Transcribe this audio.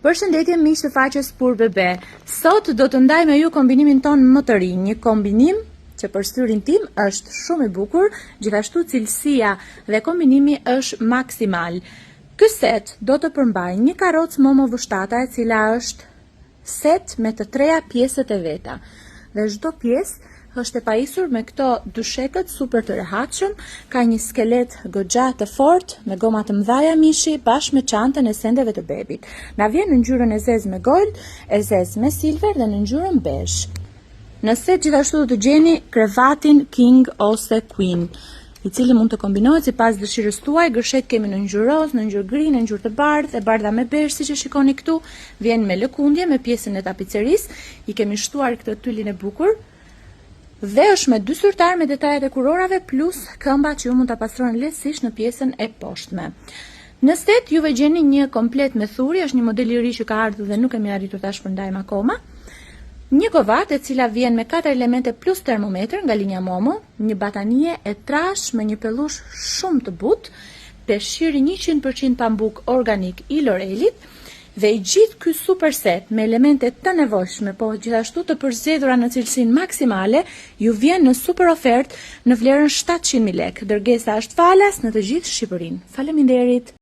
Përshëndetje miq të faqes Pur Bebe. Sot do të ndaj me ju kombinimin ton më të ri, një kombinim që për styrin tim është shumë i bukur, gjithashtu cilësia dhe kombinimi është maksimal. Ky set do të përmbajë një karrocë momo vështata e cila është set me të treja pjesët e veta. Dhe çdo pjesë është e pajisur me këto dyshekët super të rehatshëm, ka një skelet goxha të fortë me goma të mëdha mishi bashkë me çantën e sendeve të bebit. Na vjen në ngjyrën e zezë me gold, e zezë me silver dhe në ngjyrën bezh. Në set gjithashtu do të gjeni krevatin King ose Queen, i cili mund të kombinohet sipas dëshirës tuaj. Gërshet kemi në ngjyrë roz, në ngjyrë gri, në ngjyrë të bardhë, e bardha me bezh siç e shikoni këtu, vjen me lëkundje me pjesën e tapicerisë, i kemi shtuar këtë tylin e bukur. Dhe është me dy syrtar me detajet e kurorave plus këmba që ju mund ta pastroni lehtësisht në pjesën e poshtme. Në set juve gjeni një komplet me thuri, është një model i ri që ka ardhur dhe nuk kemi arritur ta shpërndajmë akoma. Një kovatë e cila vjen me 4 elemente plus termometër nga linja Momo, një batanie e trash me një pellush shumë të butë, peshqiri 100% pambuk organik i Lorelit. Dhe i gjithë ky super set me elemente të nevojshme, po gjithashtu të përzgjedhura në cilësinë maksimale, ju vjen në super ofertë në vlerën 700.000 lekë. Dërgesa është falas në të gjithë Shqipërinë. Faleminderit.